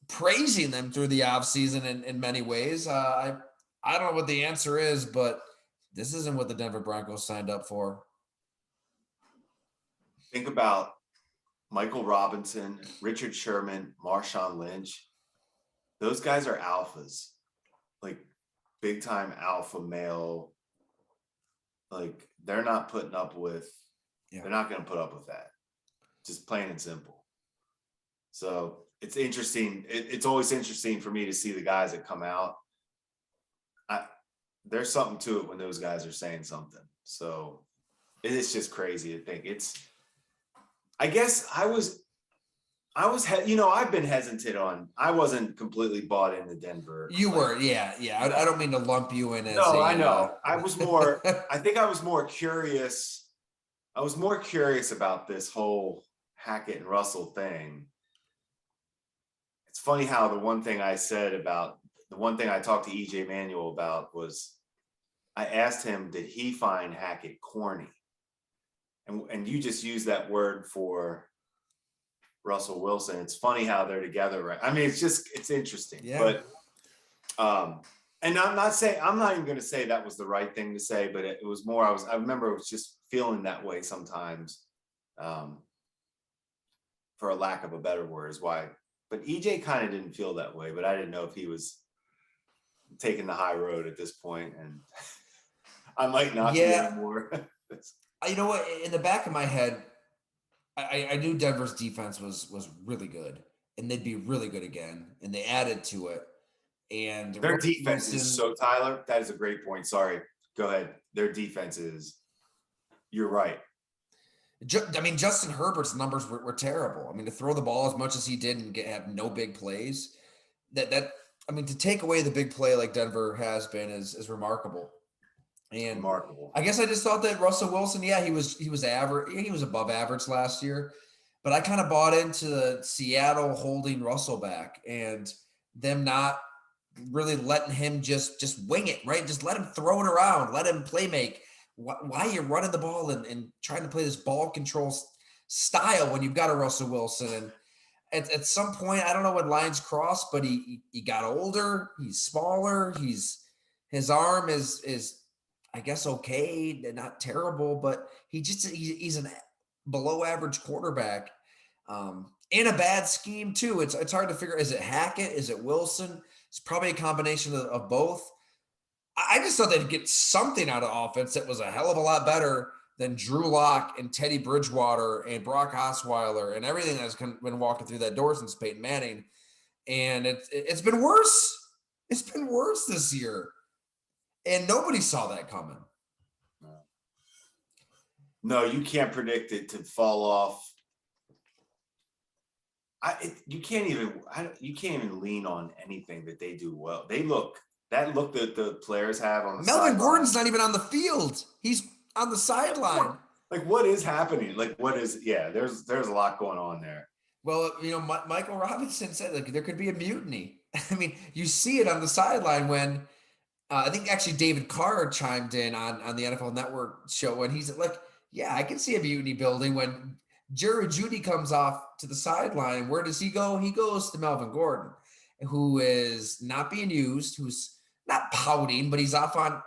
praising them through the offseason in many ways. I don't know what the answer is, but this isn't what the Denver Broncos signed up for. Think about Michael Robinson, Richard Sherman, Marshawn Lynch. Those guys are alphas, like big time alpha male. Like, they're not putting up with, they're not going to put up with that. Just plain and simple. So it's interesting. It's always interesting for me to see the guys that come out. There's something to it when those guys are saying something. So it's just crazy to think. I guess I've been hesitant on, I wasn't completely bought into Denver. You were, yeah. I don't mean to lump you in as I know. I was more, I think I was more curious. I was more curious about this whole Hackett and Russell thing. It's funny how the one thing I talked to EJ Manuel about was, I asked him, did he find Hackett corny? And you just use that word for Russell Wilson. It's funny how they're together, right? I mean, it's interesting. Yeah. But and I'm not even going to say that was the right thing to say, but it was more, I remember I was just feeling that way sometimes, for a lack of a better word is why. But EJ kind of didn't feel that way, but I didn't know if he was taking the high road at this point, and I might not be anymore. You know what? In the back of my head, I knew Denver's defense was really good, and they'd be really good again, and they added to it. And their defense is so, Tyler, that is a great point. Sorry, go ahead. Their defense is, you're right. I mean, Justin Herbert's numbers were terrible. I mean, to throw the ball as much as he did and have no big plays, to take away the big play like Denver has been is remarkable. And remarkable. I guess I just thought that Russell Wilson, he was average. He was above average last year, but I kind of bought into Seattle holding Russell back and them not really letting him just wing it, right? Just let him throw it around, let him play make. Why are you running the ball and trying to play this ball control style when you've got a Russell Wilson? And at some point, I don't know what lines cross, but he got older. He's smaller. His arm is I guess okay, not terrible, but he's a below average quarterback, in a bad scheme too. It's hard to figure. Is it Hackett? Is it Wilson? It's probably a combination of both. I just thought they'd get something out of offense that was a hell of a lot better than Drew Lock and Teddy Bridgewater and Brock Osweiler and everything that's been walking through that door since Peyton Manning. And it's been worse. It's been worse this year. And nobody saw that coming. No, you can't predict it to fall off. You can't even lean on anything that they do well. That look that the players have on the Melvin sideline. Gordon's not even on the field. He's on the sideline. Like, what is happening? Like, there's a lot going on there. Well, Michael Robinson said like there could be a mutiny. I mean, you see it on the sideline when I think actually David Carr chimed in on the NFL Network show and he's like, yeah, I can see a mutiny building when Jerry Jeudy comes off to the sideline. Where does he go? He goes to Melvin Gordon, who is not being used, who's not pouting, but he's off on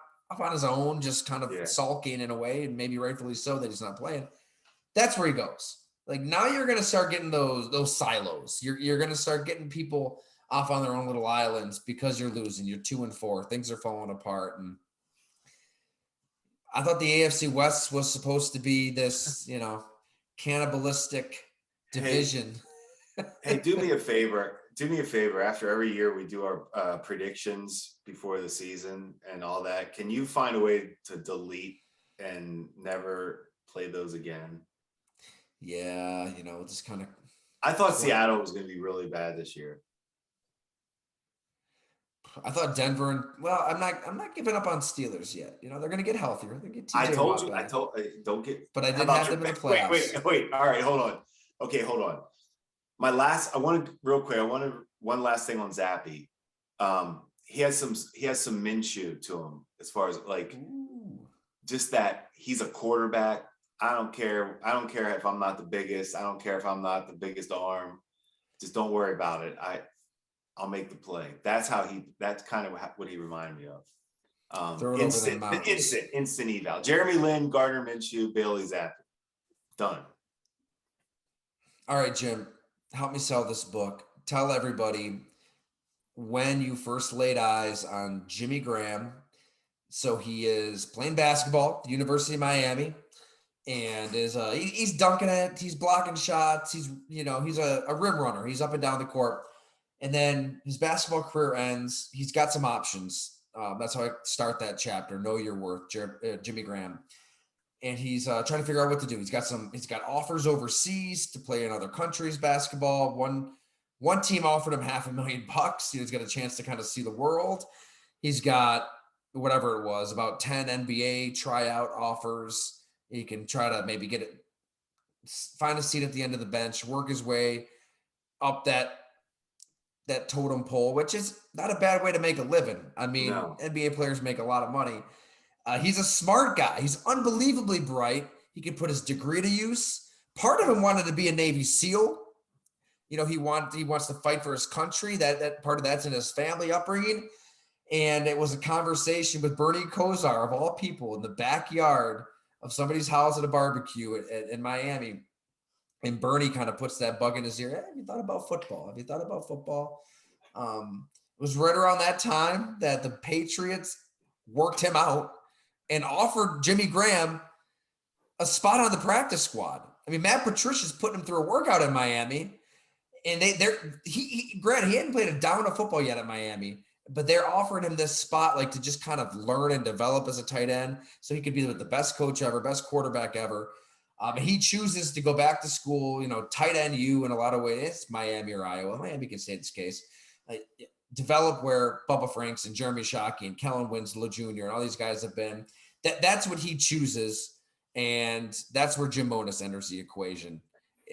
his own, just kind of sulking in a way, and maybe rightfully so that he's not playing. That's where he goes. Like now you're going to start getting those silos. You're going to start getting people off on their own little islands because you're losing. You're 2-4. Things are falling apart. And I thought the AFC West was supposed to be this, cannibalistic division. Hey, do me a favor. After every year we do our predictions before the season and all that. Can you find a way to delete and never play those again? Yeah, just kind of. I thought Seattle was going to be really bad this year. I thought Denver I'm not giving up on Steelers yet. They're going to get healthier. They get TJ Watt back. Don't get. But I didn't have them in the playoffs. Wait. All right, hold on. Okay, hold on. I wanted one last thing on Zappe. He has some Minshew to him as far as like just that he's a quarterback. I don't care if I'm not the biggest. I don't care if I'm not the biggest arm. Just don't worry about it. I'll make the play. That's kind of what he reminded me of. Instant eval. Jeremy Lin, Gardner Minshew, Bailey Zappe. Done. All right, Jim, help me sell this book. Tell everybody when you first laid eyes on Jimmy Graham. So he is playing basketball at the University of Miami and is he's dunking it. He's blocking shots. He's a rim runner. He's up and down the court. And then his basketball career ends. He's got some options. That's how I start that chapter. Know your worth, Jimmy Graham. And he's trying to figure out what to do. He's got offers overseas to play in other countries basketball. One team offered him $500,000. He's got a chance to kind of see the world. He's got whatever it was, about 10 NBA tryout offers. He can try to maybe find a seat at the end of the bench, work his way up that totem pole, which is not a bad way to make a living. I mean, NBA players make a lot of money. He's a smart guy. He's unbelievably bright. He can put his degree to use. Part of him wanted to be a Navy SEAL. He wants to fight for his country. That part of that's in his family upbringing. And it was a conversation with Bernie Kosar, of all people, in the backyard of somebody's house at a barbecue in Miami. And Bernie kind of puts that bug in his ear. Hey, have you thought about football? It was right around that time that the Patriots worked him out and offered Jimmy Graham a spot on the practice squad. I mean, Matt Patricia's putting him through a workout in Miami. And granted, he hadn't played a down of football yet at Miami, but they're offering him this spot like to just kind of learn and develop as a tight end so he could be the best coach ever, best quarterback ever. He chooses to go back to school, tight end in a lot of ways. It's Miami or Iowa. Miami can say this case. Develop where Bubba Franks and Jeremy Shockey and Kellen Winslow Jr. and all these guys have been. That's what he chooses, and that's where Jim Monos enters the equation.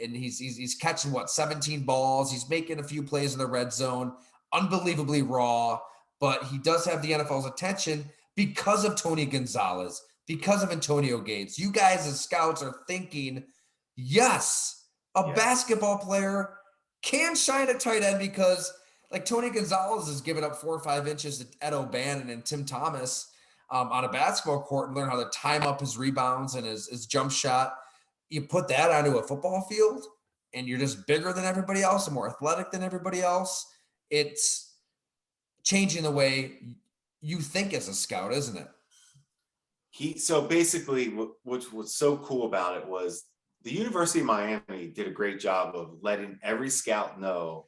And he's catching 17 balls. He's making a few plays in the red zone, unbelievably raw, but he does have the NFL's attention because of Tony Gonzalez, because of Antonio Gates. You guys as scouts are thinking, yes, basketball player can shine at tight end because like Tony Gonzalez is giving up 4 or 5 inches to Ed O'Bannon and Tim Thomas on a basketball court and learn how to time up his rebounds and his jump shot. You put that onto a football field and you're just bigger than everybody else and more athletic than everybody else. It's changing the way you think as a scout, isn't it? So basically what was so cool about it was the University of Miami did a great job of letting every scout know,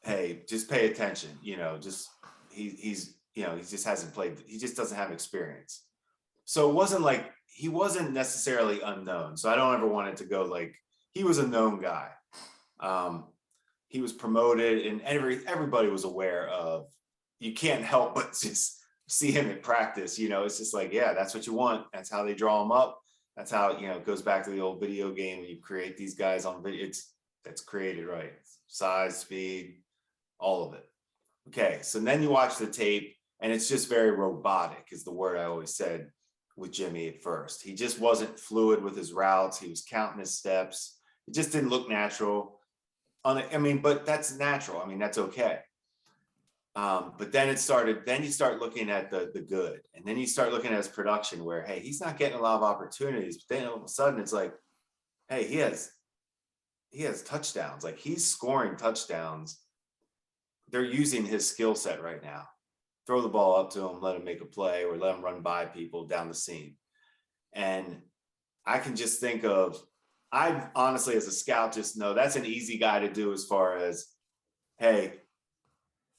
hey, just pay attention. He just hasn't played. He just doesn't have experience. So it wasn't like he wasn't necessarily unknown. So I don't ever want it to go like he was a known guy. He was promoted, and everybody was aware of. You can't help but just see him at practice. It's just like, yeah, that's what you want. That's how they draw him up. That's how, it goes back to the old video game when you create these guys on video. That's created right. Size, speed, all of it. Okay, so then you watch the tape, and it's just very robotic, is the word I always said with Jimmy at first. He just wasn't fluid with his routes. He was counting his steps. It just didn't look natural. But that's natural. That's okay. But then you start looking at the good, and then you start looking at his production where, hey, he's not getting a lot of opportunities, but then all of a sudden it's like, hey, he has touchdowns. Like, he's scoring touchdowns. They're using his skill set right now. Throw the ball up to him, let him make a play, or let him run by people down the seam. And I can just think of, I honestly, as a scout, just know that's an easy guy to do as far as, hey,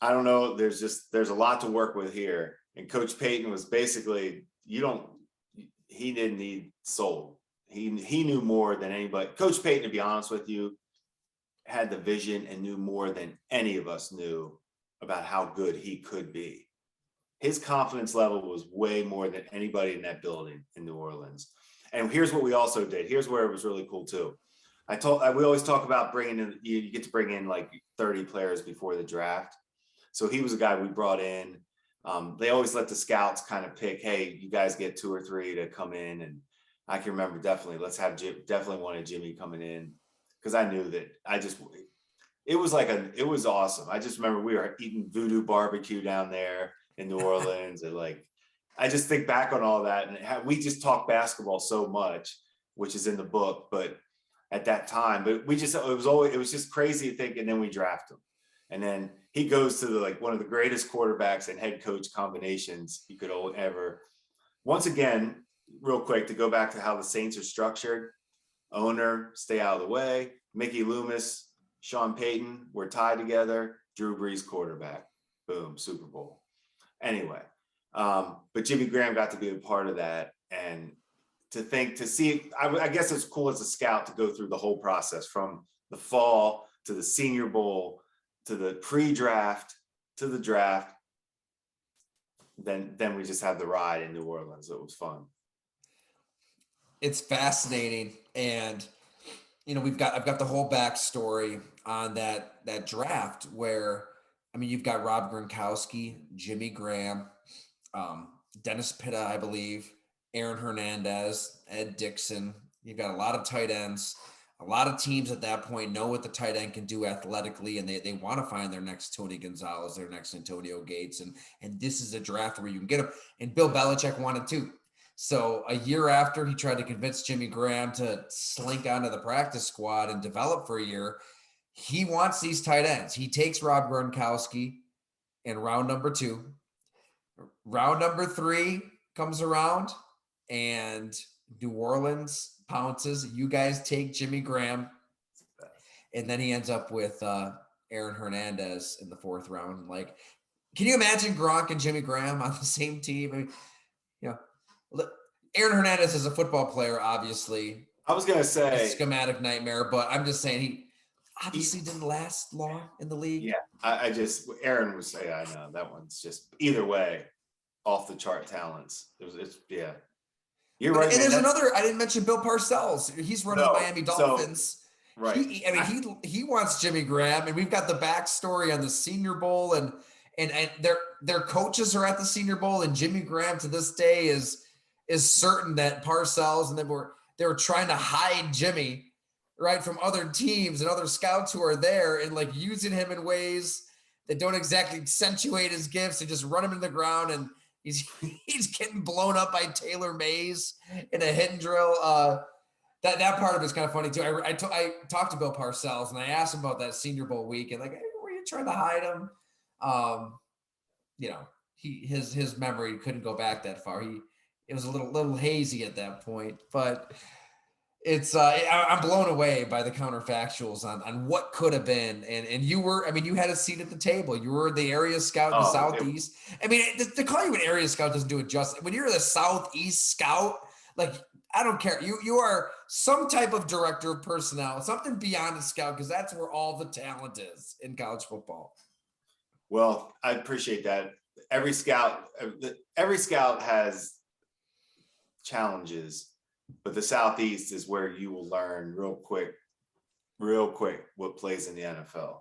I don't know, there's a lot to work with here. And Coach Payton was basically, he didn't need sold. He knew more than anybody. Coach Payton, to be honest with you, had the vision and knew more than any of us knew about how good he could be. His confidence level was way more than anybody in that building in New Orleans. And here's what we also did. Here's where it was really cool too. We always talk about bringing in, you get to bring in like 30 players before the draft. So he was a guy we brought in. They always let the scouts kind of pick, hey, you guys get 2 or 3 to come in. And I can remember definitely wanted Jimmy coming in, because I knew that it was awesome. I just remember we were eating voodoo barbecue down there in New Orleans. And I just think back on all that, and we just talked basketball so much, which is in the book, but at that time, but it was just crazy to think. And then we draft him. And then he goes to one of the greatest quarterbacks and head coach combinations you could ever. Once again, real quick, to go back to how the Saints are structured: owner, stay out of the way. Mickey Loomis, Sean Payton were tied together. Drew Brees quarterback. Boom, Super Bowl. Anyway, but Jimmy Graham got to be a part of that, and I guess it's cool as a scout to go through the whole process from the fall to the Senior Bowl, to the pre-draft, to the draft. Then we just had the ride in New Orleans. It was fun. It's fascinating. And, I've got the whole backstory on that draft where, you've got Rob Gronkowski, Jimmy Graham, Dennis Pitta, I believe, Aaron Hernandez, Ed Dixon. You've got a lot of tight ends. A lot of teams at that point know what the tight end can do athletically, and they want to find their next Tony Gonzalez, their next Antonio Gates. And this is a draft where you can get them. And Bill Belichick wanted to. So a year after he tried to convince Jimmy Graham to slink onto the practice squad and develop for a year, he wants these tight ends. He takes Rob Gronkowski in round number 2. Round number 3 comes around, and New Orleans pounces. You guys take Jimmy Graham, and then he ends up with Aaron Hernandez in the 4th round. Can you imagine Gronk and Jimmy Graham on the same team? Aaron Hernandez is a football player, obviously. I was gonna say a schematic nightmare, but I'm just saying he obviously didn't last long in the league. Yeah, Aaron was saying, I know that one's just either way off the chart talents. Yeah. You're right. And there's another, I didn't mention Bill Parcells. He's running the Miami Dolphins. Right. He wants Jimmy Graham, and we've got the backstory on the Senior Bowl, and their coaches are at the Senior Bowl, and Jimmy Graham to this day is certain that Parcells and they were trying to hide Jimmy, right, from other teams and other scouts who are there, and using him in ways that don't exactly accentuate his gifts, and just run him into the ground, and he's getting blown up by Taylor Mays in a hit and drill. That part of it's kind of funny too. I talked to Bill Parcells, and I asked him about that Senior Bowl week, and hey, were you trying to hide him? His memory couldn't go back that far. It was a little hazy at that point, but it's I'm blown away by the counterfactuals on what could have been. And you were, you had a seat at the table. You were the area scout in the Southeast. To call you an area scout doesn't do it justice. When you're the Southeast scout, like, I don't care. You are some type of director of personnel, something beyond a scout, because that's where all the talent is in college football. Well, I appreciate that. Every scout has challenges, but the Southeast is where you will learn real quick what plays in the NFL.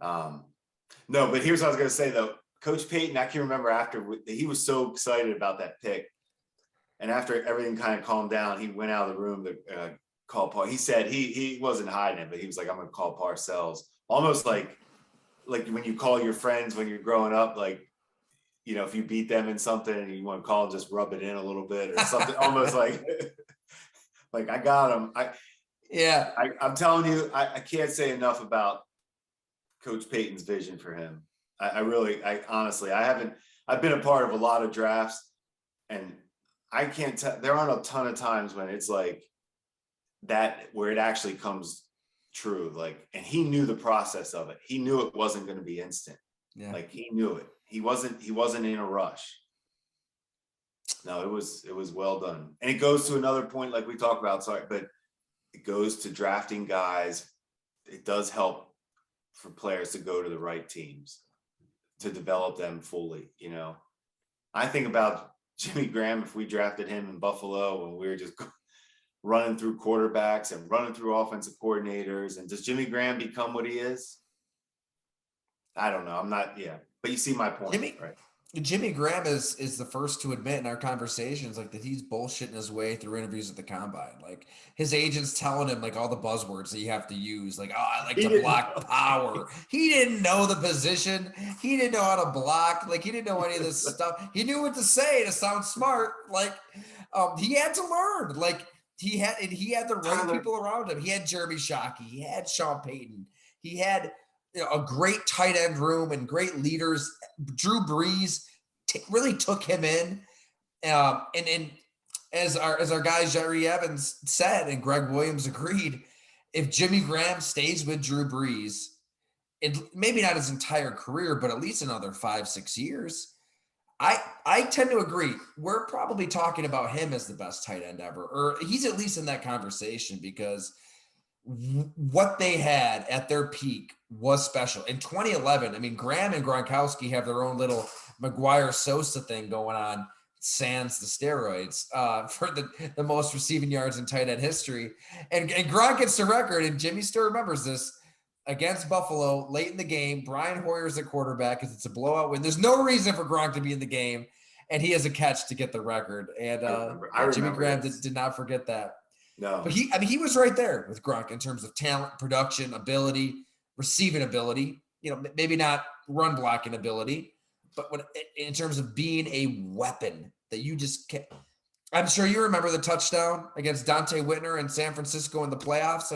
No, but here's what I was going to say though. Coach Payton, I can remember after he was so excited about that pick, and after everything kind of calmed down, he went out of the room to call Paul. He said he wasn't hiding it, but he was like, "I'm going to call Parcells," almost like when you call your friends when you're growing up, like, you know, if you beat them in something and you want to call and just rub it in a little bit or something, almost like like I got him. I'm telling you, I can't say enough about Coach Payton's vision for him. I honestly, I've been a part of a lot of drafts, and I can't tell, there aren't a ton of times when it's like that, where it actually comes true. Like, and he knew the process of it. He knew it wasn't going to be instant. Yeah. Like, he knew it. He wasn't in a rush. No, it was well done. And it goes to another point, like we talked about, but it goes to drafting guys. It does help for players to go to the right teams, to develop them fully. You know, I think about Jimmy Graham, if we drafted him in Buffalo when we were just running through quarterbacks and running through offensive coordinators, and does Jimmy Graham become what he is? I don't know. I'm not, but you see my point, right? Jimmy Graham is the first to admit in our conversations, like, that he's bullshitting his way through interviews at the combine. Like, his agent's telling him like all the buzzwords that you have to use. Like, I like to block power. He didn't know the position. He didn't know how to block. Like, he didn't know any of this stuff. He knew what to say to sound smart. Like, he had to learn. Like, he had the right people around him. He had Jeremy Shockey. He had Sean Payton. He had a great tight end room and great leaders. Drew Brees really took him in. And as our guy Jerry Evans said, and Greg Williams agreed, if Jimmy Graham stays with Drew Brees, maybe not his entire career, but at least another 5-6 years, I tend to agree. We're probably talking about him as the best tight end ever, or he's at least in that conversation, because what they had at their peak was special. In 2011, I mean, Graham and Gronkowski have their own little Maguire-Sosa thing going on, sans the steroids, for the most receiving yards in tight end history. And Gronk gets the record, and Jimmy still remembers this, against Buffalo late in the game. Brian Hoyer's the quarterback because it's a blowout win. There's no reason for Gronk to be in the game, and he has a catch to get the record. And Jimmy Graham did not forget that. No, but he was right there with Gronk in terms of talent, production, ability, receiving ability. You know, maybe not run blocking ability, but in terms of being a weapon that you just can't. I'm sure you remember the touchdown against Dante Whitner in San Francisco in the playoffs.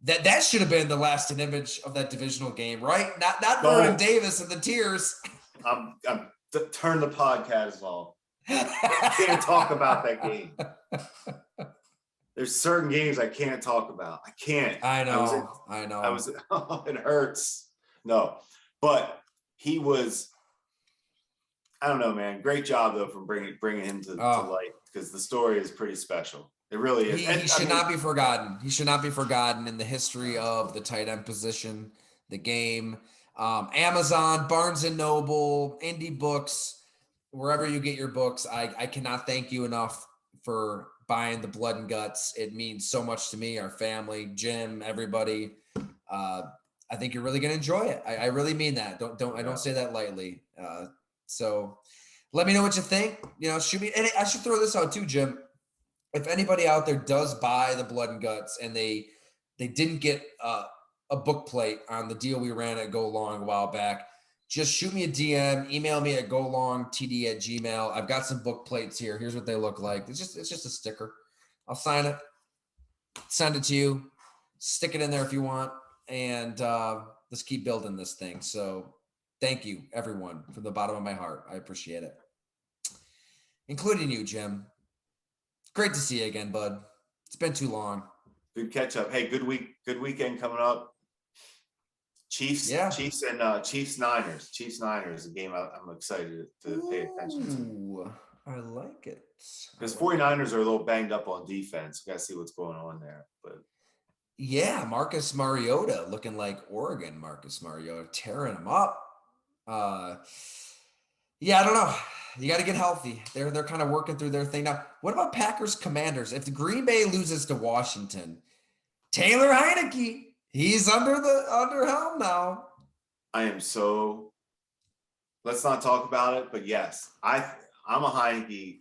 That should have been the lasting image of that divisional game, right? Not Vernon Davis and the tears. I'm turn the podcast off. I can't talk about that game. There's certain games I can't talk about. I can't. I know. It hurts. No, but he was, I don't know, man. Great job though for bringing him to light, because the story is pretty special. It really is. He should not be forgotten. He should not be forgotten in the history of the tight end position, the game. Amazon, Barnes and Noble, Indie Books, wherever you get your books. I cannot thank you enough for buying the Blood and Guts. It means so much to me, our family, Jim, everybody. I think you're really going to enjoy it. I really mean that. I don't say that lightly. So let me know what you think. You know, shoot me. And I should throw this out too, Jim. If anybody out there does buy the Blood and Guts and they didn't get a book plate on the deal we ran at Go Long a while back, just shoot me a DM, email me at golongtd@gmail. I've got some book plates here. Here's what they look like. It's just a sticker. I'll sign it, send it to you, stick it in there if you want, and let's keep building this thing. So thank you, everyone, from the bottom of my heart. I appreciate it, including you, Jim. Great to see you again, bud. It's been too long. Good catch up. Hey, good weekend coming up. Chiefs and Chiefs Niners. Chiefs Niners, a game I'm excited to pay attention to. I like it. Because 49ers are a little banged up on defense. We got to see what's going on there. But yeah, Marcus Mariota looking like Oregon Marcus Mariota, tearing them up. Yeah, I don't know. You got to get healthy. They're kind of working through their thing now. What about Packers Commanders? If the Green Bay loses to Washington, Taylor Heineke, he's under helm now. I am so. Let's not talk about it. But yes, I'm a Heineke.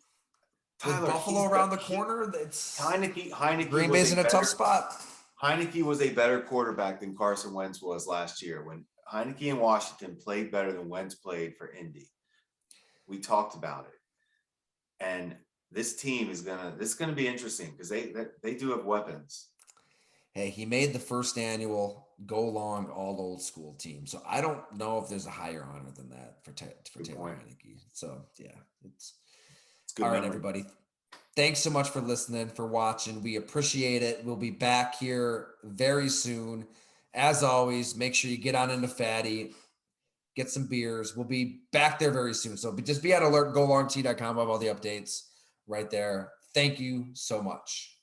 Tyler, with Buffalo around the corner, it's Heineke. Green Bay's in a tough spot. Heineke was a better quarterback than Carson Wentz was last year when Heineke and Washington played better than Wentz played for Indy. We talked about it, and this team is gonna be interesting because they do have weapons. Hey, he made the first annual go long all old school team, so I don't know if there's a higher honor than that for Taylor Heineke. So yeah, it's all right, everybody. Thanks so much for listening, for watching. We appreciate it. We'll be back here very soon. As always, make sure you get on into Fatty, get some beers. We'll be back there very soon. So just be on alert. GoLongT.com. Have all the updates right there. Thank you so much.